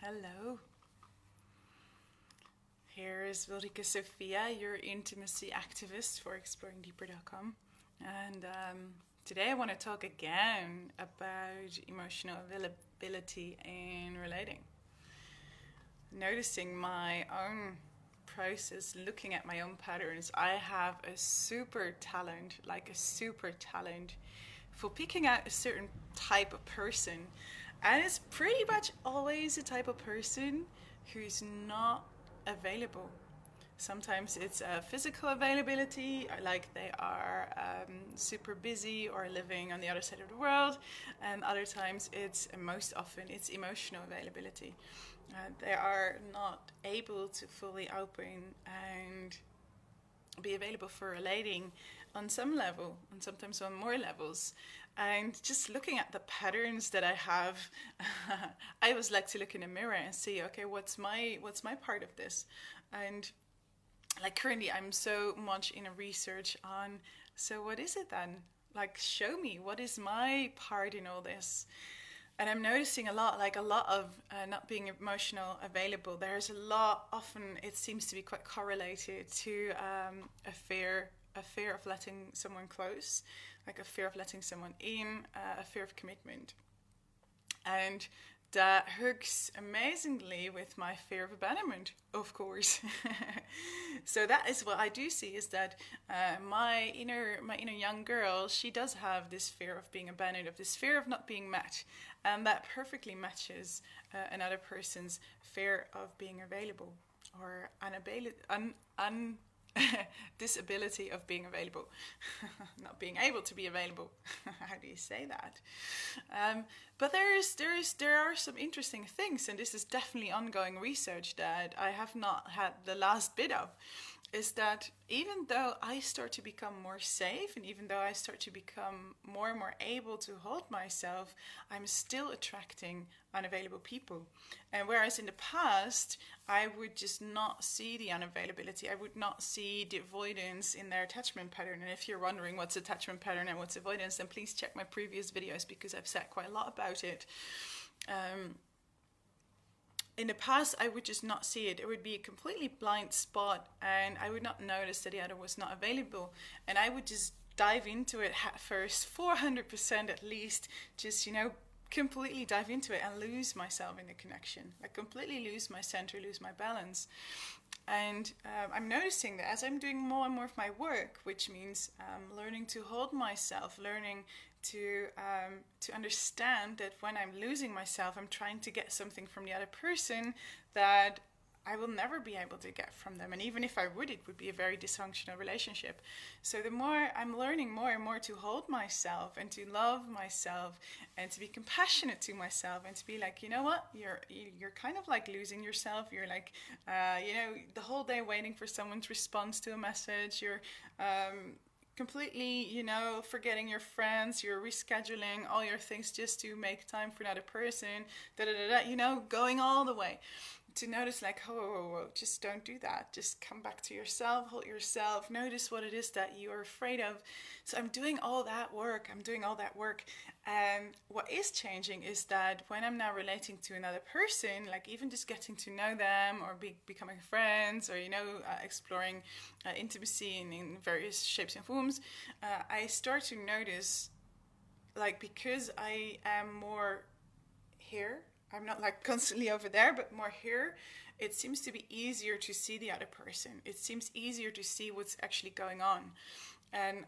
Hello. Here is Wilrike Sophia, your intimacy activist for exploringdeeper.com. And today I want to talk again about emotional availability in relating. Noticing my own process, looking at my own patterns, I have a super talent for picking out a certain type of person. And it's pretty much always a type of person who's not available. Sometimes it's a physical availability, like they are super busy or living on the other side of the world, and other times most often it's emotional availability. They are not able to fully open and be available for relating on some level, and sometimes on more levels. And just looking at the patterns that I have, I always like to look in a mirror and see, okay, what's my part of this? And like currently I'm so much in a research on, so what is it then? Like, show me, what is my part in all this? And I'm noticing a lot of not being emotional available. There's a lot, often it seems to be quite correlated to a fear of letting someone close, like a fear of letting someone in, a fear of commitment. And that hooks amazingly with my fear of abandonment, of course. So that is what I do see, is that my inner young girl, she does have this fear of being abandoned, of this fear of not being met, and that perfectly matches another person's fear of being available, or disability of being available. Not being able to be available. How do you say that? But there are some interesting things, and this is definitely ongoing research that I have not had the last bit of, is that even though I start to become more safe, and even though I start to become more and more able to hold myself, I'm still attracting unavailable people. And whereas in the past, I would just not see the unavailability, I would not see the avoidance in their attachment pattern. And if you're wondering what's attachment pattern and what's avoidance, then please check my previous videos, because I've said quite a lot about it. In the past, I would just not see it. It would be a completely blind spot, and I would not notice that the other was not available. And I would just dive into it at first, 400% at least, just, completely dive into it and lose myself in the connection. Like completely lose my center, lose my balance. And I'm noticing that as I'm doing more and more of my work, which means learning to hold myself, learning to understand that when I'm losing myself, I'm trying to get something from the other person that I will never be able to get from them. And even if I would, it would be a very dysfunctional relationship. So the more I'm learning more and more to hold myself and to love myself and to be compassionate to myself and to be like, you know what, you're kind of like losing yourself. You're like, the whole day waiting for someone's response to a message. You're completely, forgetting your friends, you're rescheduling all your things just to make time for another person, going all the way. To notice like, whoa, just don't do that. Just come back to yourself, hold yourself, notice what it is that you are afraid of. So I'm doing all that work. And what is changing is that when I'm now relating to another person, like even just getting to know them or becoming friends, or, exploring intimacy in various shapes and forms, I start to notice, like, because I am more here, I'm not like constantly over there, but more here, it seems to be easier to see the other person. It seems easier to see what's actually going on. And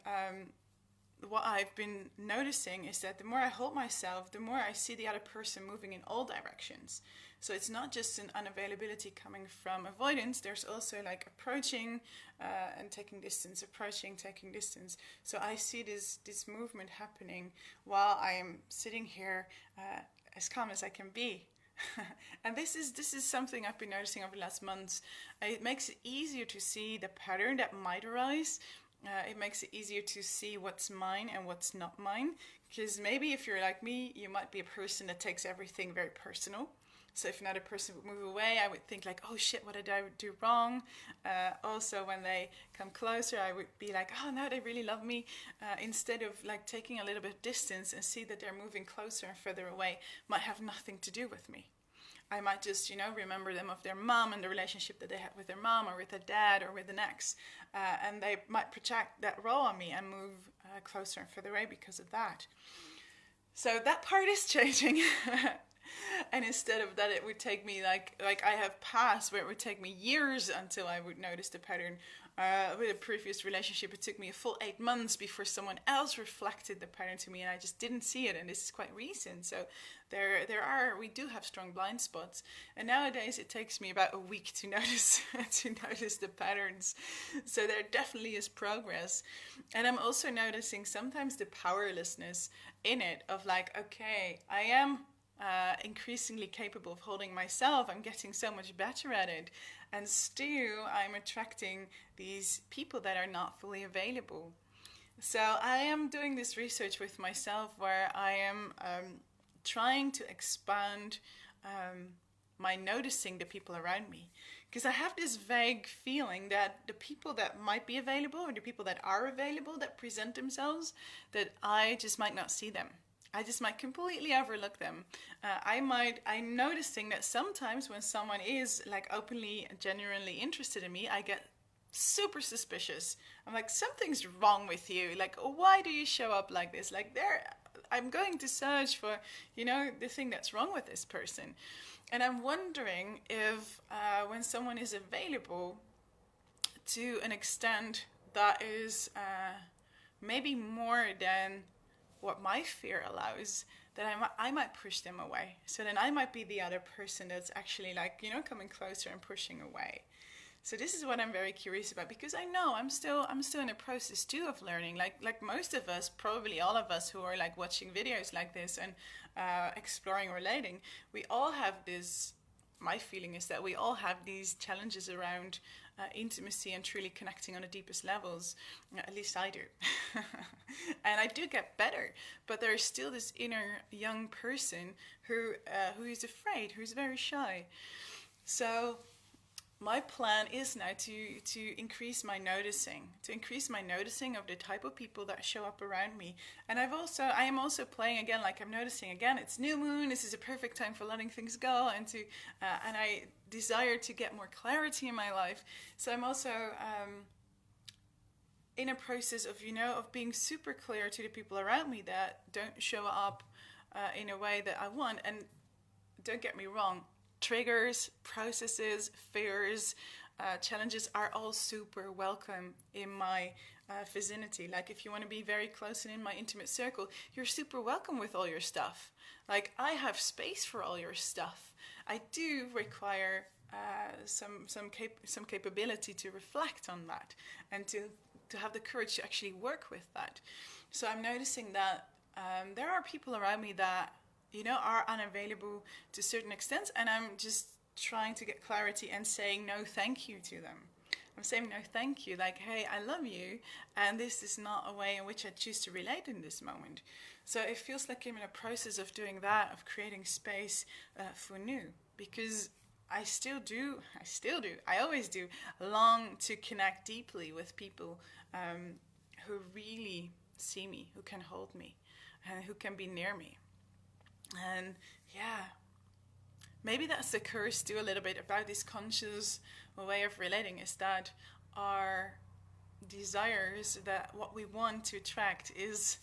what I've been noticing is that the more I hold myself, the more I see the other person moving in all directions. So it's not just an unavailability coming from avoidance, there's also like approaching and taking distance, approaching, taking distance. So I see this movement happening while I am sitting here as calm as I can be. And this is something I've been noticing over the last months. It makes it easier to see the pattern that might arise. It makes it easier to see what's mine and what's not mine. Because maybe if you're like me, you might be a person that takes everything very personal. So if another person would move away, I would think like, oh shit, what did I do wrong? Also, when they come closer, I would be like, oh no, they really love me. Instead of like taking a little bit of distance and see that they're moving closer and further away, might have nothing to do with me. I might just, remember them of their mom and the relationship that they had with their mom or with their dad or with an ex. And they might project that role on me and move closer and further away because of that. So that part is changing. And instead of that, it would take me like I have passed where it would take me years until I would notice the pattern. With a previous relationship, it took me a full 8 months before someone else reflected the pattern to me, and I just didn't see it. And this is quite recent, so we do have strong blind spots. And nowadays, it takes me about a week to notice the patterns. So there definitely is progress, and I'm also noticing sometimes the powerlessness in it of like, okay, I am increasingly capable of holding myself. I'm getting so much better at it, and still I'm attracting these people that are not fully available. So I am doing this research with myself where I am trying to expand my noticing the people around me, because I have this vague feeling that the people that might be available or the people that are available that present themselves, that I just might not see them. I just might completely overlook them. I'm noticing that sometimes when someone is like openly, genuinely interested in me, I get super suspicious. I'm like, something's wrong with you. Like, why do you show up like this? Like, I'm going to search for, the thing that's wrong with this person. And I'm wondering if when someone is available to an extent that is maybe more than what my fear allows, that I might push them away. So then I might be the other person that's actually like, coming closer and pushing away. So this is what I'm very curious about, because I know I'm still in a process too of learning. Like most of us, probably all of us who are like watching videos like this and exploring relating, we all have this. My feeling is that we all have these challenges around intimacy and truly connecting on the deepest levels. At least I do. And I do get better, but there is still this inner young person who is afraid, who's very shy. So my plan is now to increase my noticing, of the type of people that show up around me. And I am also playing again, like I'm noticing again, it's new moon, this is a perfect time for letting things go, and I desire to get more clarity in my life. So I'm also in a process of being super clear to the people around me that don't show up in a way that I want. And don't get me wrong, triggers, processes, fears, challenges are all super welcome in my vicinity. Like if you want to be very close and in my intimate circle, you're super welcome with all your stuff. Like I have space for all your stuff. I do require some capability to reflect on that and to have the courage to actually work with that. So I'm noticing that there are people around me that are unavailable to certain extents, and I'm just trying to get clarity and saying no thank you to them. I'm saying no thank you, like, hey, I love you, and this is not a way in which I choose to relate in this moment. So it feels like I'm in a process of doing that, of creating space for new, because I always do long to connect deeply with people who really see me, who can hold me, and who can be near me. And yeah, maybe that's the curse too a little bit about this conscious way of relating, is that our desires, that what we want to attract is,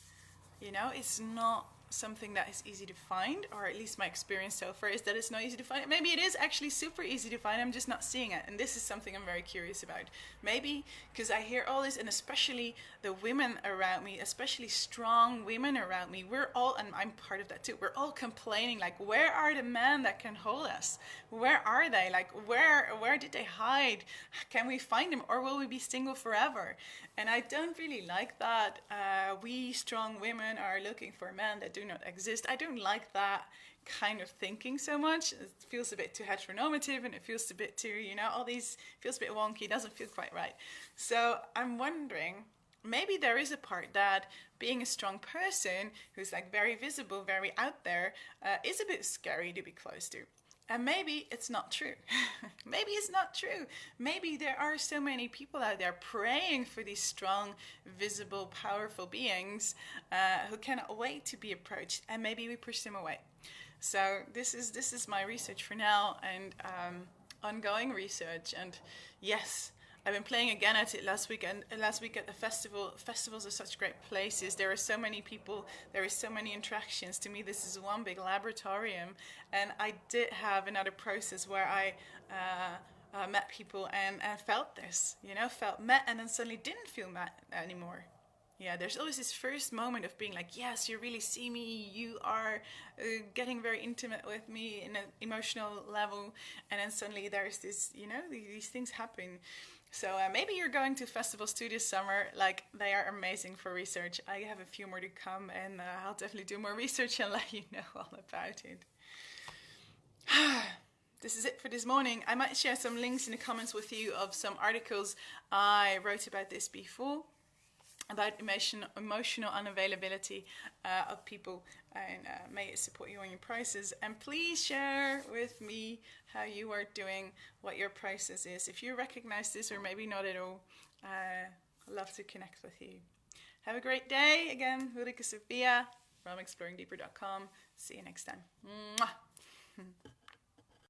it's not something that is easy to find, or at least my experience so far is that it's not easy to find. Maybe it is actually super easy to find, I'm just not seeing it, and this is something I'm very curious about. Maybe because I hear all this, and especially the women around me, especially strong women around me, we're all, and I'm part of that too, we're all complaining like, where are the men that can hold us? Where are they? Like, where did they hide? Can we find them, or will we be single forever? And I don't really like that. We strong women are looking for men that do not exist. I don't like that kind of thinking so much. It feels a bit too heteronormative, and it feels a bit too, all these, feels a bit wonky, doesn't feel quite right. So I'm wondering, maybe there is a part that being a strong person who's like very visible, very out there, is a bit scary to be close to. And maybe it's not true. Maybe it's not true. Maybe there are so many people out there praying for these strong, visible, powerful beings who cannot wait to be approached, and maybe we push them away. So this is my research for now, and ongoing research. And yes, I've been playing again at it last week, and last week at the festival. Festivals are such great places. There are so many people. There are so many interactions. To me, this is one big laboratorium. And I did have another process where I met people and felt this, felt met, and then suddenly didn't feel met anymore. Yeah, there's always this first moment of being like, yes, you really see me, you are getting very intimate with me in an emotional level, and then suddenly there's this, these things happen. So maybe you're going to festivals too this summer. Like, they are amazing for research. I have a few more to come, and I'll definitely do more research and let you know all about it. This is it for this morning. I might share some links in the comments with you of some articles I wrote about this before, about emotional unavailability of people, and may it support you on your prices. And please share with me how you are doing, what your process is. If you recognize this, or maybe not at all, I'd love to connect with you. Have a great day. Again, Ulrike Sophia from exploringdeeper.com. See you next time. Mwah.